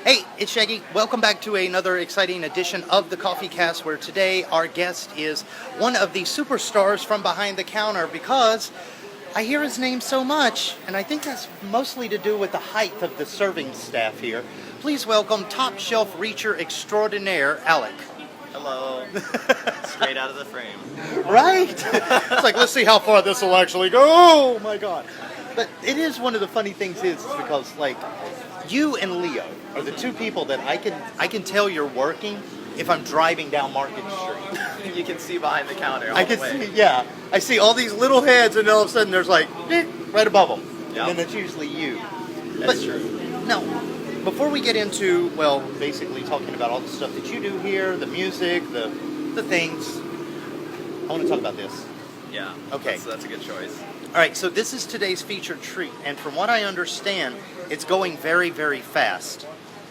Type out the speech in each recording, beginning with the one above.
Hey, it's Shaggy. Welcome back to another exciting edition of the Coffee Cast, where today our guest is one of the superstars from behind the counter, because I hear his name so much, and I think that's mostly to do with the height of the serving staff here. Please welcome top shelf reacher extraordinaire, Alec. Hello. Straight out of the frame. Right? It's like, let's see how far this will actually go. Oh my God. But it is one of the funny things is because, like, you and Leo are the two people that I can tell you're working if I'm driving down Market Street. You can see behind the counter all I the can way. see, yeah. I see all these little heads, and all of a sudden there's like, right above them. Yep. And it's usually you. That's true. Now, before we get into, well, basically talking about all the stuff that you do here, the music, the things, I want to talk about this. Yeah. Okay. That's a good choice. All right, so this is today's featured treat, and from what I understand, it's going very, very fast,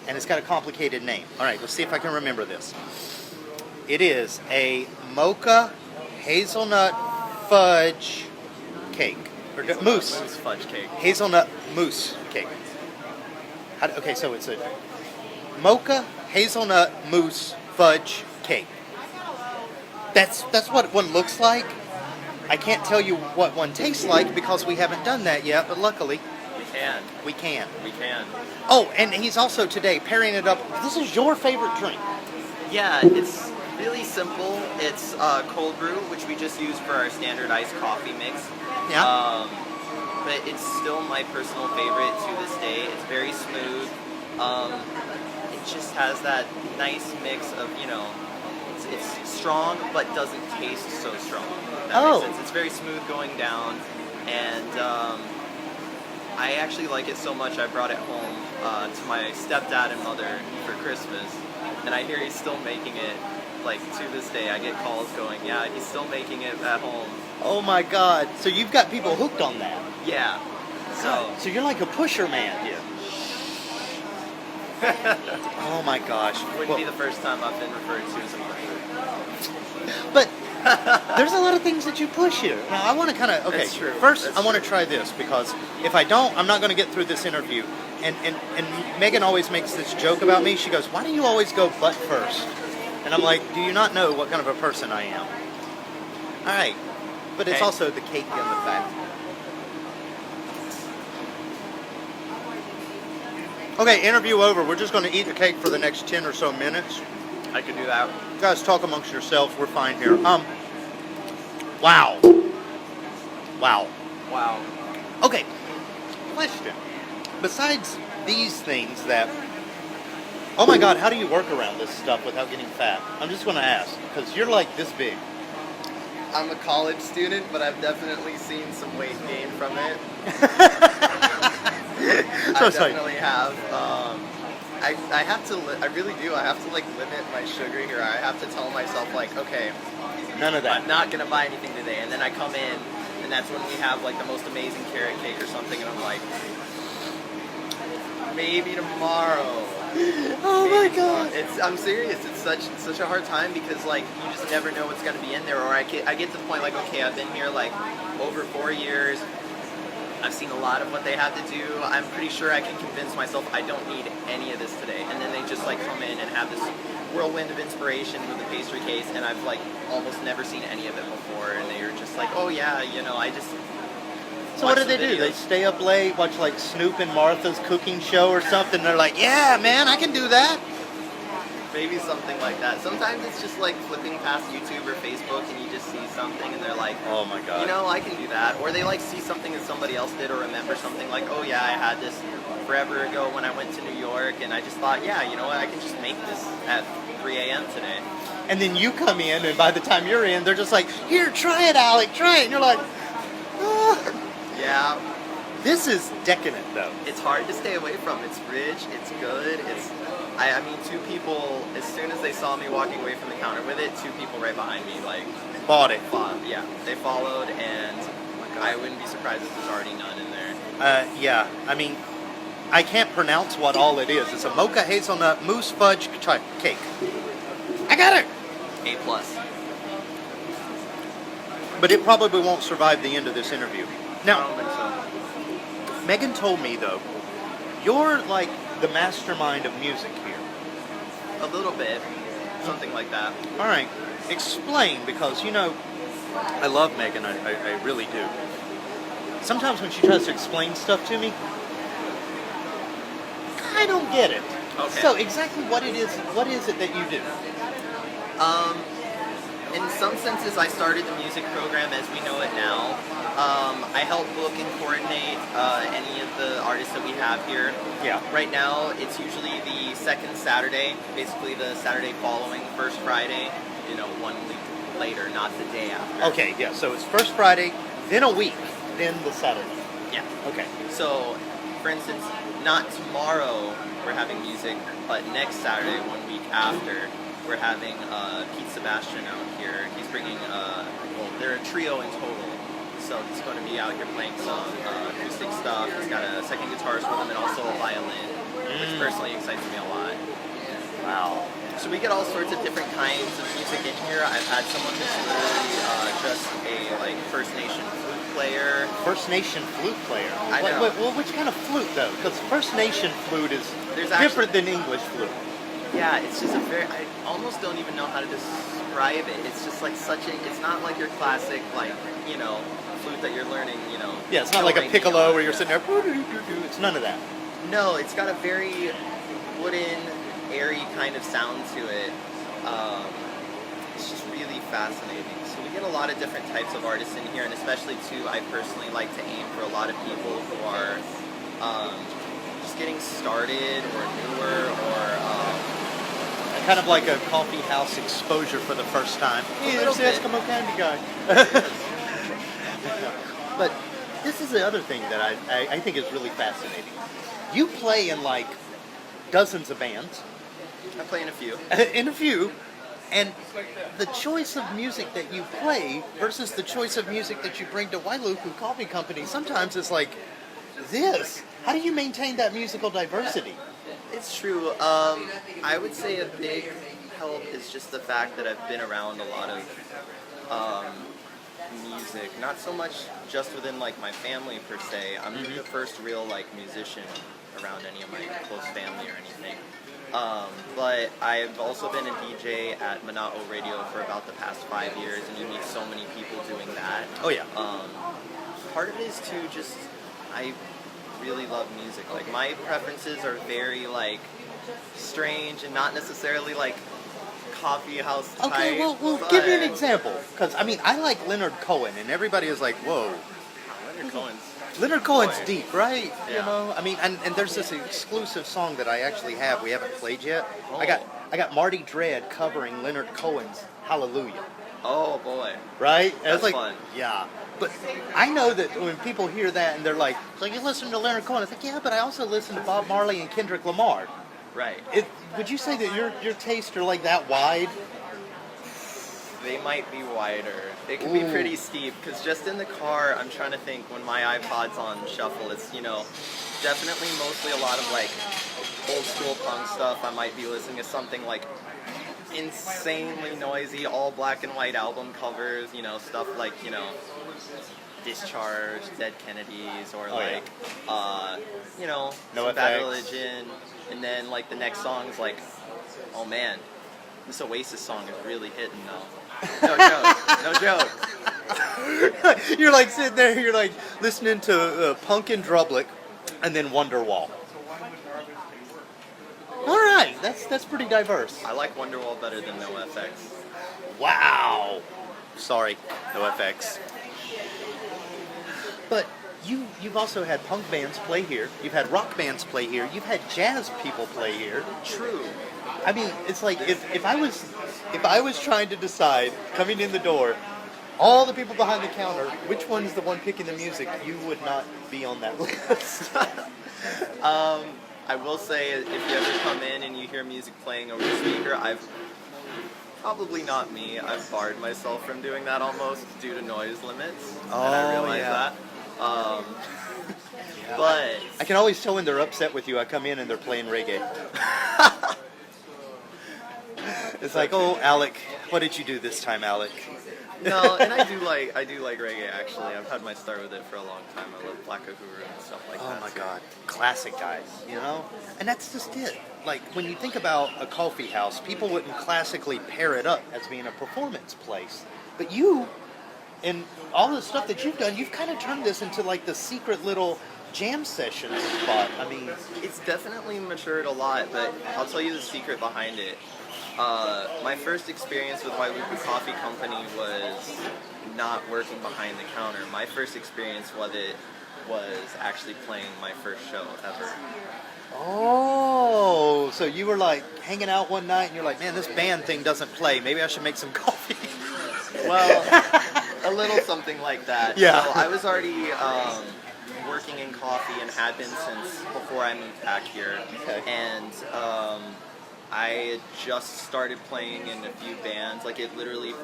and it's got a complicated name. All right, let's see if I can remember this. It is a mocha hazelnut fudge cake, or mousse fudge cake. hazelnut mousse cake. Okay, so it's a mocha hazelnut mousse fudge cake. That's what one looks like. I can't tell you what one tastes like because we haven't done that yet, but luckily We can. we can. Oh, and he's also today pairing it up. This is your favorite drink. Yeah, it's really simple. It's cold brew, which we just use for our standard iced coffee mix. Yeah. But it's still my personal favorite to this day. It's very smooth. It just has that nice mix of, it's strong but doesn't taste so strong. If that makes sense. It's very smooth going down, and I actually like it so much I brought it home to my stepdad and mother for Christmas, and I hear he's still making it. Like, to this day, I get calls going, yeah, he's still making it at home. Oh my God! So you've got people hooked on that. Yeah. So you're like a pusher man. Yeah. Oh my gosh! Wouldn't be the first time I've been referred to as a pusher. But there's a lot of things that you push here. Now I want to kind of That's true. First, That's I want to true. try this, because if I don't, I'm not going to get through this interview. And Megan always makes this joke about me. She goes, "Why do you always go butt first?" And I'm like, "Do you not know what kind of a person I am?" All right, but it's Okay. also the cake in the back. Okay, interview over. We're just going to eat the cake for the next 10 or so minutes. I could do that. You guys talk amongst yourselves. We're fine here. Wow. Wow. Okay, question. Besides these things that, oh my God, how do you work around this stuff without getting fat? I'm just going to ask, because you're like this big. I'm a college student, but I've definitely seen some weight gain from it. So I it's like, definitely have. I have to. I really do. I have to limit my sugar here. I have to tell myself okay, none of that. I'm not gonna buy anything today. And then I come in, and that's when we have the most amazing carrot cake or something, and I'm like, maybe tomorrow. Oh my God. I'm serious. It's such a hard time because you just never know what's gonna be in there. Or I get to the point okay, I've been here over 4 years. I've seen a lot of what they have to do. I'm pretty sure I can convince myself I don't need any of this today. And then they just come in and have this whirlwind of inspiration with the pastry case, and I've almost never seen any of it before. And they're just oh yeah, I just. So what do they do? They stay up late, watch Snoop and Martha's cooking show or something. They're like, yeah, man, I can do that. Maybe something like that. Sometimes it's just flipping past YouTube or Facebook and you just see something and they're like, oh my God. I can do that. Or they see something that somebody else did or remember something oh yeah, I had this forever ago when I went to New York, and I just thought, yeah, I can just make this at 3 a.m. today. And then you come in, and by the time you're in, they're just like, here, try it, Alec, try it. And you're like, ah. Yeah. This is decadent, though. It's hard to stay away from. It's rich. It's good. I mean, two people, as soon as they saw me walking away from the counter with it, two people right behind me, Bought it. yeah, they followed, and I wouldn't be surprised if there's already none in there. Yeah, I mean, I can't pronounce what all it is. It's a mocha hazelnut mousse fudge cake. I got it! A+. But it probably won't survive the end of this interview. I Now, don't think so. Megan told me, though, you're the mastermind of music here. A little bit, something like that. All right, explain, because, you know, I love Megan, I really do. Sometimes when she tries to explain stuff to me, I don't get it. Okay. So exactly what is it that you do? In some senses, I started the music program as we know it now. I help book and coordinate any of the artists that we have here. Yeah. Right now, it's usually the second Saturday, basically the Saturday following first Friday, 1 week later, not the day after. Okay, yeah, so it's first Friday, then a week, then the Saturday. Yeah. Okay. So, for instance, not tomorrow we're having music, but next Saturday, 1 week after, we're having Pete Sebastian out here. He's bringing, they're a trio in total. So he's going to be out here playing some acoustic stuff. He's got a second guitarist with him and also a violin, which personally excites me a lot. Wow. So we get all sorts of different kinds of music in here. I've had someone who's literally just a First Nation flute player. First Nation flute player? I know. Well, which kind of flute, though? Because First Nation flute is There's different than English flute. Yeah, it's just I almost don't even know how to describe it. It's just like it's not like your classic, flute that you're learning, Yeah, it's not like a piccolo where you're sitting there, it's none of that. No, it's got a very wooden, airy kind of sound to it. It's just really fascinating. So we get a lot of different types of artists in here, and especially too, I personally like to aim for a lot of people who are just getting started or newer or kind of like a coffee house exposure for the first time. Hey, there's the Eskimo Candy guy. But this is the other thing that I think is really fascinating. You play in like dozens of bands. I play in a few. In a few. And the choice of music that you play versus the choice of music that you bring to Wailuku Coffee Company, sometimes it's like this. How do you maintain that musical diversity? It's true. I would say a big help is just the fact that I've been around a lot of music. Not so much just within my family per se. I'm the first real musician around any of my close family or anything. But I've also been a DJ at Mana'o Radio for about the past 5 years, and you meet so many people doing that. Oh yeah. Part of it is too just I really love music. My preferences are very strange and not necessarily coffee house type. Okay, well give me an example, because I like Leonard Cohen, and everybody is like, whoa. Leonard Cohen's Boy. Deep, right? Yeah. You know, and there's this exclusive song that I actually have. We haven't played yet. Oh. I got Marty Dredd covering Leonard Cohen's Hallelujah. Oh boy. Right? And That's it's fun. Yeah. But I know that when people hear that and they're like, so you listen to Leonard Cohen, it's like, yeah, but I also listen to Bob Marley and Kendrick Lamar. Right. Would you say that your tastes are that wide? They might be wider. They can be pretty steep, because just in the car, I'm trying to think, when my iPod's on shuffle, it's, definitely mostly a lot of, old school punk stuff. I might be listening to something, insanely noisy, all black and white album covers, stuff like, Discharge, Dead Kennedys, or No some Bad FX. Religion, and then, the next song's oh man, this Oasis song is really hitting, though. No joke. No joke. You're sitting there, you're listening to Punk and Drublick, and then Wonderwall. All right, that's pretty diverse. I like Wonderwall better than NoFX. Wow. Sorry, NoFX. But you've also had punk bands play here. You've had rock bands play here. You've had jazz people play here. True. It's like if I was trying to decide coming in the door, all the people behind the counter, which one's the one picking the music, you would not be on that list. I will say, if you ever come in and you hear music playing over the speaker, probably not me. I've barred myself from doing that almost due to noise limits. And I realize that. But I can always tell when they're upset with you. I come in and they're playing reggae. It's like, oh, Alec, what did you do this time, Alec? No, and I do like reggae actually. I've had my start with it for a long time. I love Black Uhuru and stuff like that. Oh my too. God, classic guys, you know? And that's just it. Like, when you think about a coffee house, people wouldn't classically pair it up as being a performance place. But you, and all the stuff that you've done, you've kind of turned this into like the secret little jam session spot. I mean, It's definitely matured a lot, but I'll tell you the secret behind it. My first experience with Wailuku Coffee Company was not working behind the counter. My first experience with it was actually playing my first show ever. oh, so you were like hanging out one night and you're like, man, this band thing doesn't play. Maybe I should make some coffee. Well, a little something like that. Yeah. So I was already working in coffee and had been since before I moved back here. Okay. And I had just started playing in a few bands. Like it literally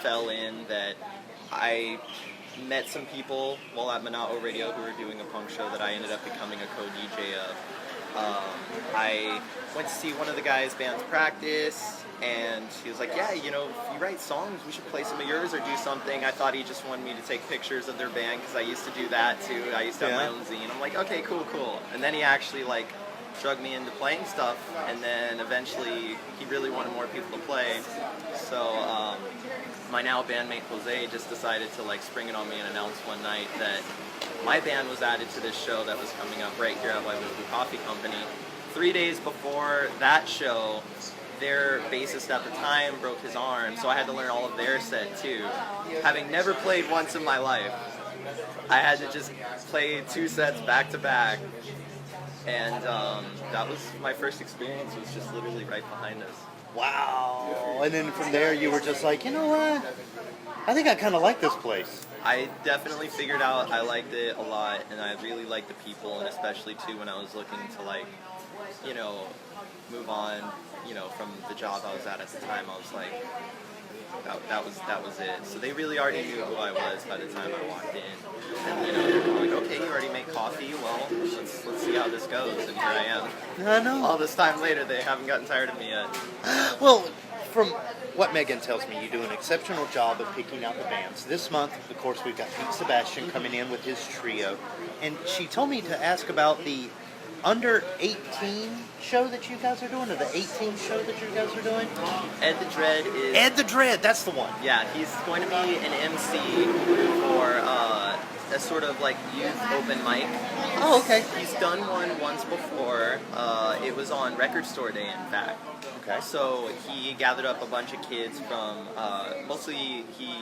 fell in that I met some people while at Monotto Radio who were doing a punk show that I ended up becoming a co-DJ of. I went to see one of the guys' bands practice, and he was like, yeah, you know, if you write songs, we should play some of yours or do something. I thought he just wanted me to take pictures of their band, because I used to do that too. I used to have my own zine. I'm like, okay, cool. And then he actually, like, drug me into playing stuff, and then eventually he really wanted more people to play. So my now bandmate Jose just decided to like spring it on me and announce one night that my band was added to this show that was coming up right here at Wailuku Coffee Company. 3 days before that show, their bassist at the time broke his arm, so I had to learn all of their set too. Having never played once in my life, I had to just play 2 sets back to back. And that was my first experience, was just literally right behind us. Wow. And then from there you were just like, you know what? I think I kind of like this place. I definitely figured out I liked it a lot, and I really liked the people, and especially too when I was looking to like, you know, move on, you know, from the job I was at the time. I was like, that was it. So they really already knew who I was by the time I walked in. And you know, they were like, okay, you already make coffee. Well, let's see how this goes. And here I am. I know. All this time later, they haven't gotten tired of me yet. Well, from what Megan tells me, you do an exceptional job of picking out the bands. This month, of course, we've got Pete Sebastian coming in with his trio. And she told me to ask about the under 18 show that you guys are doing, or the 18 show that you guys are doing? Ed the Dread is... Ed the Dread, that's the one. Yeah, he's going to be an MC for a sort of like youth open mic. Oh, okay. He's done one once before. It was on Record Store Day, in fact. Okay. So he gathered up a bunch of kids from, mostly he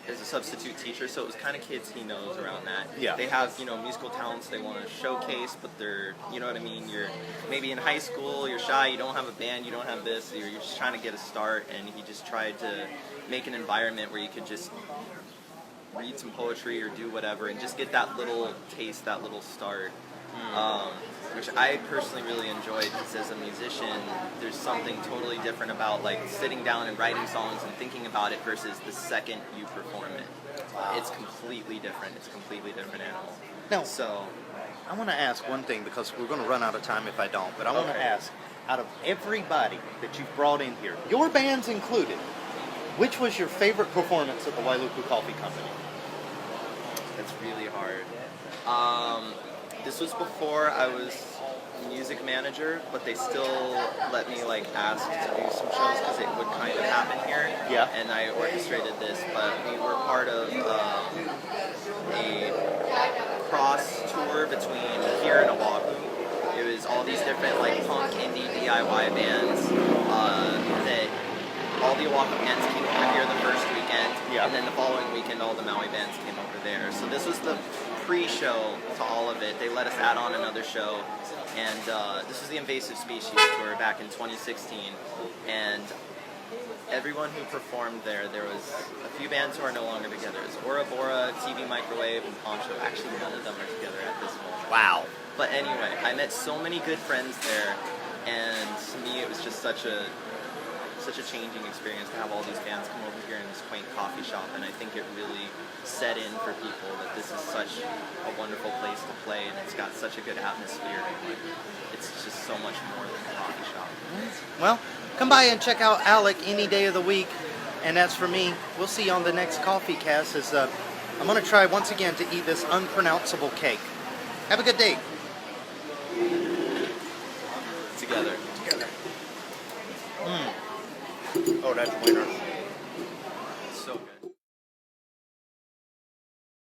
is a substitute teacher, so it was kind of kids he knows around that. Yeah. They have, you know, musical talents they want to showcase, but they're, you know what I mean, you're maybe in high school, you're shy, you don't have a band, you don't have this, you're just trying to get a start, and he just tried to make an environment where you could just read some poetry or do whatever and just get that little taste, that little start. Which I personally really enjoyed, because as a musician, there's something totally different about like sitting down and writing songs and thinking about it versus the second you perform it. Wow. It's completely different. It's a completely different animal. Now, So, I want to ask one thing, because we're going to run out of time if I don't, but I want to ask, out of everybody that you've brought in here, your bands included, which was your favorite performance at the Wailuku Coffee Company? it's really hard. This was before I was music manager, but they still let me like ask to do some shows because it would kind of happen here. Yeah. And I orchestrated this, but we were part of a cross tour between here and Oahu. It was all these different like punk, indie, DIY bands that all the Oahu bands came over here the first weekend, and then the following weekend all the Maui bands came over there. So this was the pre-show to all of it. They let us add on another show, and this was the Invasive Species tour back in 2016, and everyone who performed there was a few bands who are no longer together. It's Ora Bora, TV Microwave, and Poncho. Actually, none of them are together at this moment. Wow. But anyway, I met so many good friends there, and to me it was just such a changing experience to have all these bands come over here in this quaint coffee shop, and I think it really set in for people that this is such a wonderful place to play, and it's got such a good atmosphere, and it's just so much more than a coffee shop. Well, come by and check out Alec any day of the week. And as for me, we'll see you on the next coffee cast. As I'm going to try once again to eat this unpronounceable cake. Have a good day. Together. Oh, that's winner. So good.